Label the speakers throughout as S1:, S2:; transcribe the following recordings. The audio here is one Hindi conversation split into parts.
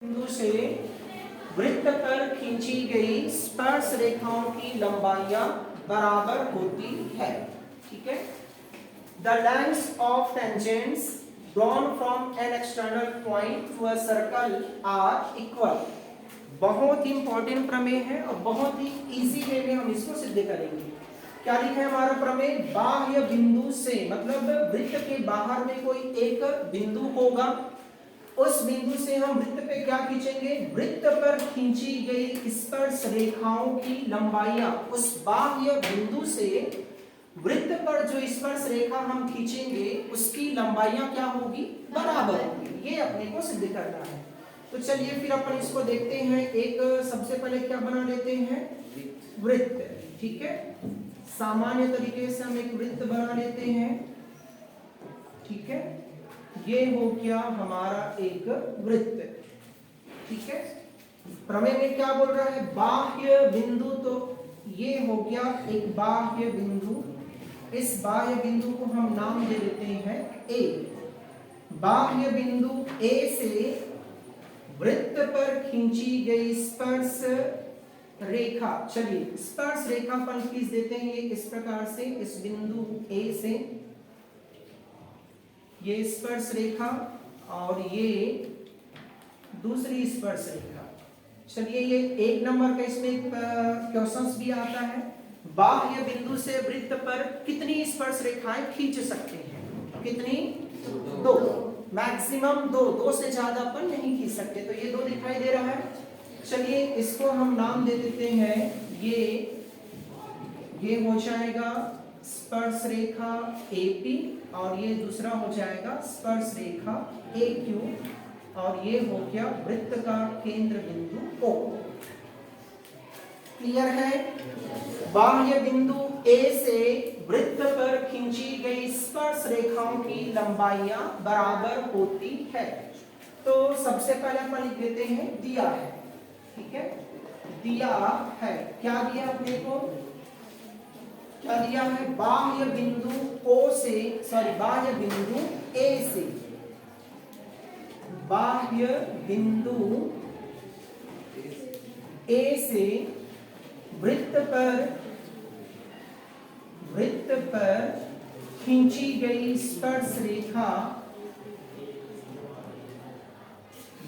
S1: बिंदु से वृत्त पर खींची गई स्पर्श रेखाओं की लंबाइयां बराबर होती है। ठीक है। The lengths of tangents drawn from an external point to a circle are equal। बहुत ही इंपॉर्टेंट प्रमेय है और बहुत ही इजी वे में हम इसको सिद्ध करेंगे। क्या लिखा है हमारा प्रमेय? बाह्य बिंदु से मतलब वृत्त के बाहर में कोई एक बिंदु होगा, उस बिंदु से हम वृत्त पे क्या खींचेंगे? वृत्त पर खींची गई स्पर्श रेखाओं की लंबाइयां उस बाह्य बिंदु से वृत्त पर जो स्पर्श रेखा हम खींचेंगे उसकी लंबाइयां क्या होगी? बराबर होगी। ये अपने को सिद्ध करना है। तो चलिए फिर अपन इसको देखते हैं। एक सबसे पहले क्या बना लेते हैं? वृत्त। ठीक है। सामान्य तरीके से हम एक वृत्त बना लेते हैं। ठीक है। ये हो गया हमारा एक वृत्त। ठीक है। प्रमेय में क्या बोल रहा है? बाह्य बिंदु, तो ये हो गया एक बाह्य बिंदु। इस बाह्य बिंदु को हम नाम दे देते हैं ए। बाह्य बिंदु ए से वृत्त पर खींची गई स्पर्श रेखा, चलिए स्पर्श रेखा पर खींच देते हैं ये इस प्रकार से। इस बिंदु ए से ये स्पर्श रेखा और ये दूसरी स्पर्श रेखा। चलिए ये एक नंबर का इसमें क्वेश्चंस भी आता है। बाह्य बिंदु से वृत्त पर कितनी स्पर्श रेखाएं खींच सकते हैं? कितनी? दो। मैक्सिमम दो से ज्यादा अपन नहीं खींच सकते। तो ये दो दिखाई दे रहा है। चलिए इसको हम नाम दे देते हैं ये हो जाएगा स्पर्श रेखा AP और ये दूसरा हो जाएगा स्पर्श रेखा AQ और ये हो गया वृत्त का केंद्र बिंदु O। क्लियर है? बाह्य बिंदु A से वृत्त पर खींची गई स्पर्श रेखाओं की लंबाइयां बराबर होती है। तो सबसे पहले अपन लिख देते हैं दिया है। ठीक है। दिया है, क्या दिया अपने को? क्या दिया है? बाह्य बिंदु बाह्य बिंदु A से, बाह्य बिंदु A से वृत्त पर खींची गई स्पर्श रेखा,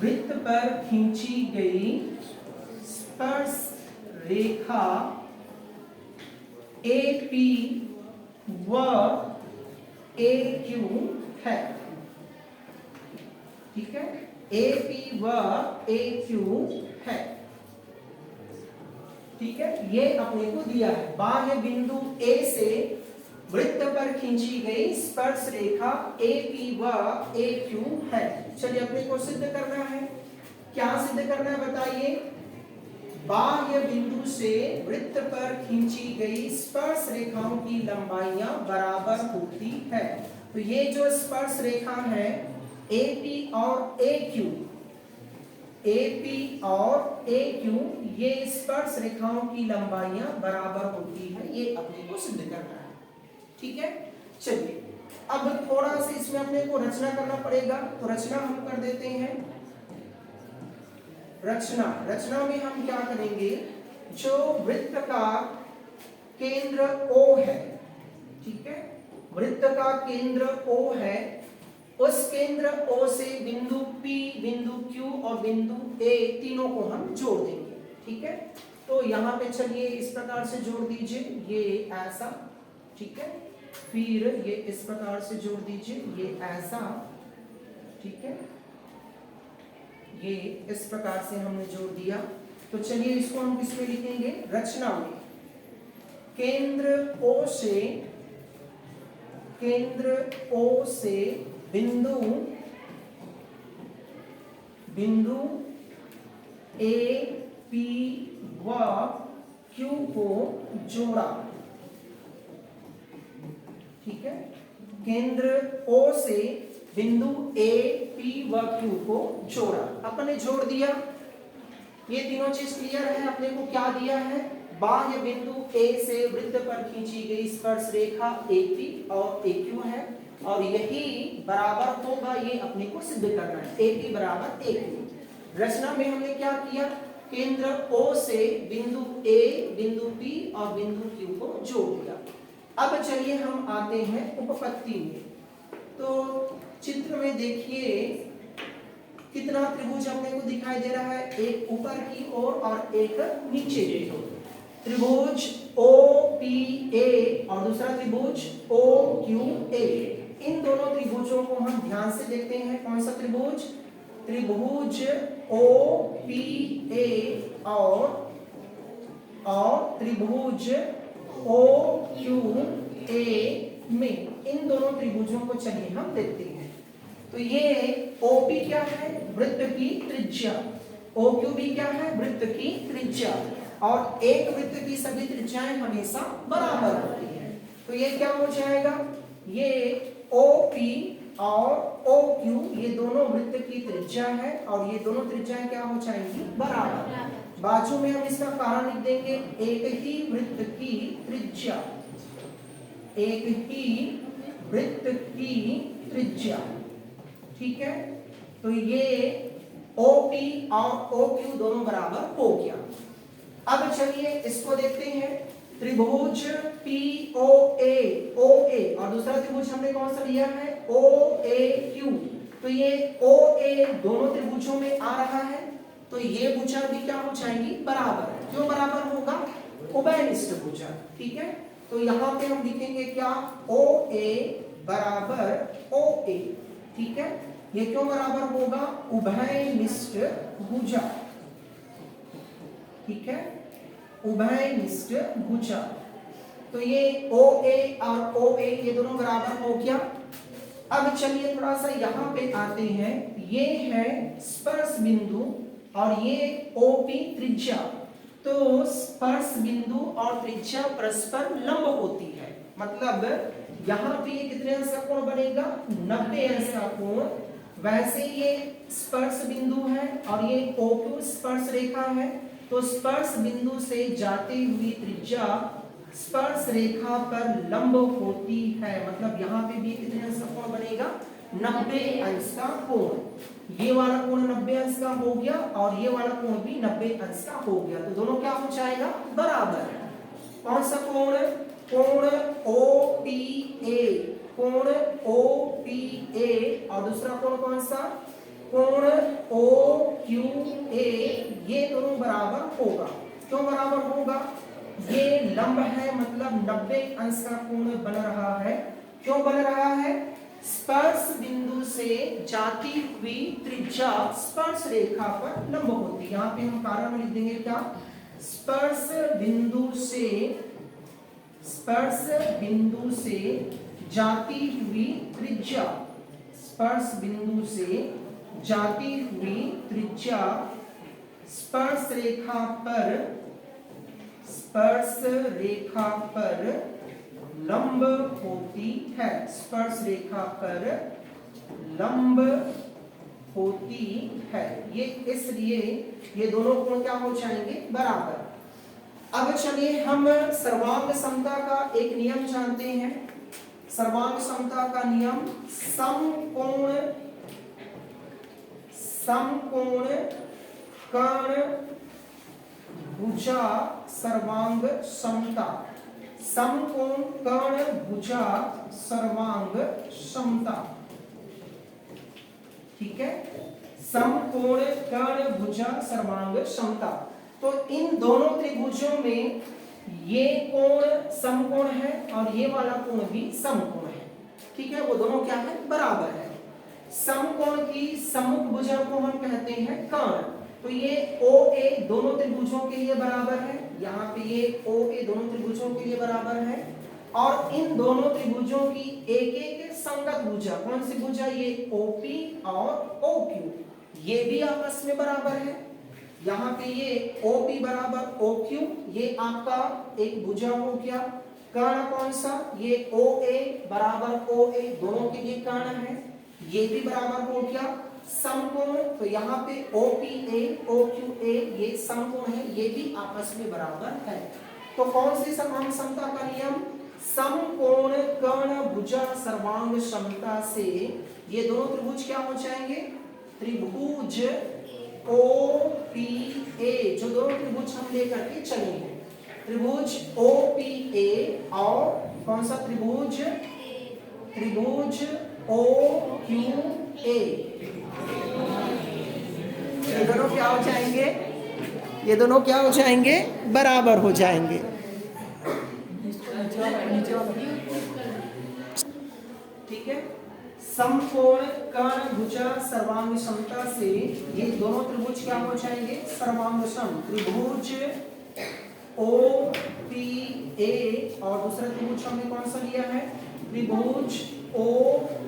S1: वृत्त पर खींची गई स्पर्श रेखा AP व AQ है। ठीक है। AP व AQ है। ठीक है। ये अपने को दिया है। बाह्य बिंदु A से वृत्त पर खींची गई स्पर्श रेखा AP व AQ है। चलिए अपने को सिद्ध करना है। क्या सिद्ध करना है बताइए? बाह्य बिंदु से वृत्त पर खींची गई स्पर्श रेखाओं की लंबाइयां बराबर होती है। तो ये जो स्पर्श रेखा है AP और AQ, ये स्पर्श रेखाओं की लंबाइयां बराबर होती है। ये अपने को सिद्ध करना है। ठीक है। चलिए अब थोड़ा सा इसमें अपने को रचना करना पड़ेगा। तो रचना हम कर देते हैं। रचना में हम क्या करेंगे? जो वृत्त का केंद्र O है, ठीक है, वृत्त का केंद्र O है, उस केंद्र O से बिंदु P, बिंदु Q और बिंदु A तीनों को हम जोड़ देंगे। ठीक है। तो यहाँ पे चलिए इस प्रकार से जोड़ दीजिए, ये ऐसा। ठीक है। फिर ये इस प्रकार से जोड़ दीजिए, ये ऐसा। ठीक है। ये इस प्रकार से हमने जोड़ दिया। तो चलिए इसको हम किस में लिखेंगे? रचना में केंद्र O से बिंदु AP व Q को जोड़ा। ठीक है। केंद्र O से बिंदु AP व Q को जोड़ा। अपन ने जोड़ दिया। ये तीनों चीज क्लियर है। अपने को क्या दिया है? बाह्य बिंदु A से वृत्त पर खींची गई स्पर्श रेखा AP और AQ है और यही बराबर होगा, ये अपने को सिद्ध करना है। AP बराबर AQ। रचना में हमने क्या किया, केंद्र O से बिंदु A, बिंदु P और बिंदु Q को जोड़ दिया। अब चलिए हम आते हैं उपपत्ति में। तो चित्र में देखिए कितना त्रिभुज अपने को दिखाई दे रहा है, एक ऊपर की ओर और एक नीचे की ओर। त्रिभुज OPA और दूसरा त्रिभुज OQA। इन दोनों त्रिभुजों को हम ध्यान से देखते हैं। कौन सा त्रिभुज, त्रिभुज OPA और त्रिभुज OQA में, इन दोनों त्रिभुजों को चलिए हम देखते हैं। तो ये OP क्या है, वृत्त की त्रिज्या, OQB क्या है, वृत्त की त्रिज्या, और एक वृत्त की सभी त्रिज्याएं हमेशा बराबर होती है। तो ये क्या हो जाएगा, ये OP और OQ ये दोनों वृत्त की त्रिज्या है और ये दोनों त्रिज्याएं क्या हो जाएंगी, बराबर। बाजू में हम इसका कारण लिख देंगे, एक ही वृत्त की त्रिज्या, एक ही वृत्त की त्रिज्या, ठीक है। तो ये OP और OQ दोनों बराबर हो गया। अब चलिए इसको देखते हैं, त्रिभुज POA और दूसरा त्रिभुज हमने कौन सा लिया है, OAQ। तो ये OA दोनों त्रिभुजों में आ रहा है, तो ये भुजा भी क्या हो जाएंगी, बराबर। क्यों बराबर होगा, उभयनिष्ठ भुजा, ठीक है। तो यहाँ पे हम लिखेंगे क्या, OA बराबर OA, ठीक है। ये क्यों बराबर होगा, उभयनिष्ठ भुजा, ठीक है, उभयनिष्ठ भुजा। तो ये OA और OA ये दोनों बराबर हो गया। अब चलिए थोड़ा सा यहाँ पे आते हैं, ये है स्पर्श बिंदु और ये OP त्रिज्या। तो स्पर्श बिंदु और त्रिज्या परस्पर लंब होती है, मतलब यहाँ पे ये कितने अंश का कोण बनेगा, 90 अंश का कोण। वैसे ये स्पर्श बिंदु है और ये OQ स्पर्श रेखा है, तो स्पर्श बिंदु से जाती हुई त्रिज्या स्पर्श रेखा पर लंब होती है, मतलब यहाँ पे भी कितने अंश का कोण बनेगा, 90 अंश का कोण। ये वाला कोण 90 अंश का हो गया और ये वाला कोण भी 90 अंश का हो गया, तो दोनों क्या हो जाएगा, बराबर। कौन सा कोण, कोण OPA, कोण OPA और दूसरा कोण कौन सा, कोण OQA, ये दोनों बराबर होगा। क्यों बराबर होगा, ये लंब है मतलब 90 अंश का कोण बन रहा है। क्यों बन रहा है, स्पर्श बिंदु से जाती हुई त्रिज्या स्पर्श रेखा पर लंब होती है। यहाँ पे हम कारण लिख देंगे क्या, स्पर्श बिंदु से जाती हुई त्रिज्या, स्पर्श बिंदु से जाती हुई त्रिज्या स्पर्श रेखा पर लंब होती है, स्पर्श रेखा पर लंब होती है। ये इसलिए ये दोनों कोण क्या हो जाएंगे, बराबर। अब चलिए हम सर्वांग समता का एक नियम जानते हैं। सर्वांग समता का नियम, समकोण कर्ण भुजा सर्वांग समता, समकोण कर्ण भुजा सर्वांग समता, ठीक है, समकोण कर्ण भुजा सर्वांग समता। तो इन दोनों त्रिभुजों में ये कोण समकोण है और ये वाला कोण भी समकोण है, ठीक है, वो दोनों क्या है, बराबर है। समकोण की सम्मुख भुजा को हम कहते हैं कर्ण। तो ये OA दोनों त्रिभुजों के लिए बराबर है, यहाँ पे ये OA दोनों त्रिभुजों के लिए बराबर है, और इन दोनों त्रिभुजों की एक एक संगत भुजा, कौन सी भुजा, ये OP और OQ, ये भी आपस में बराबर है। यहाँ पे ये OP बराबर OQ, ये आपका एक भुजा हो गया। कर्ण कौन सा, ये OA बराबर OA, दोनों के लिए कर्ण है, ये भी बराबर हो गया। समकोण, तो यहाँ पे OPA OQA ये समकोण है, ये भी आपस में बराबर है। तो कौन सी सर्वांग समता का नियम, समकोण कर्ण भुजा सर्वांग समता से ये दोनों त्रिभुज क्या हो जाएंगे, त्रिभुज ओ पी ए, जो दोनों त्रिभुज हम लेकर के चले हैं, त्रिभुज ओ पी ए और कौन सा त्रिभुज, त्रिभुज ओ क्यू ए, ये दोनों क्या हो जाएंगे, ये दोनों क्या हो जाएंगे, बराबर हो जाएंगे। ठीक है, समकोण कर्ण भुजा सर्वांग समता से ये दोनों त्रिभुज क्या हो जाएंगे, सर्वांग सम, त्रिभुज ओ पी ए और दूसरा त्रिभुज हमने कौन सा लिया है, त्रिभुज ओ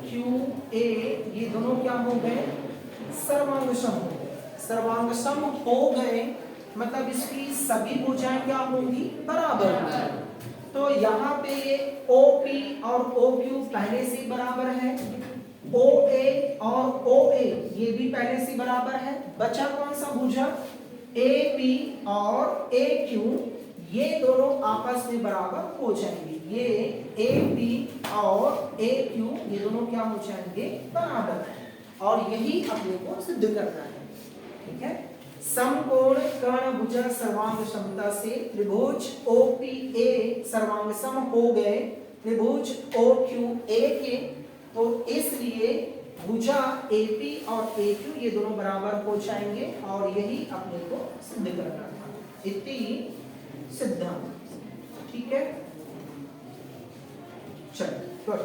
S1: क्यू ए, ये दोनों क्या हो गए, सर्वांग सम हो गए। सर्वांग सम हो गए मतलब इसकी सभी भुजाएं क्या होंगी, बराबर होंगी। तो यहाँ पे ये OP और OQ पहले से बराबर है, OA और OA ये भी पहले से बराबर है। बचा कौन सा भुजा, AP और AQ, ये दोनों आपस में बराबर हो जाएंगे। ये AP और AQ ये दोनों क्या हो जाएंगे, बराबर, और यही अपने को सिद्ध करना है। ठीक है, समकोण कर्ण भुजा सर्वांग समता से त्रिभुज OPA सर्वांग सम हो गए त्रिभुज OQA के, तो इसलिए भुजा AP और AQ ये दोनों बराबर हो जाएंगे और यही अपने को सिद्ध करना था, इति सिद्धांत। ठीक है, चलिए गुड।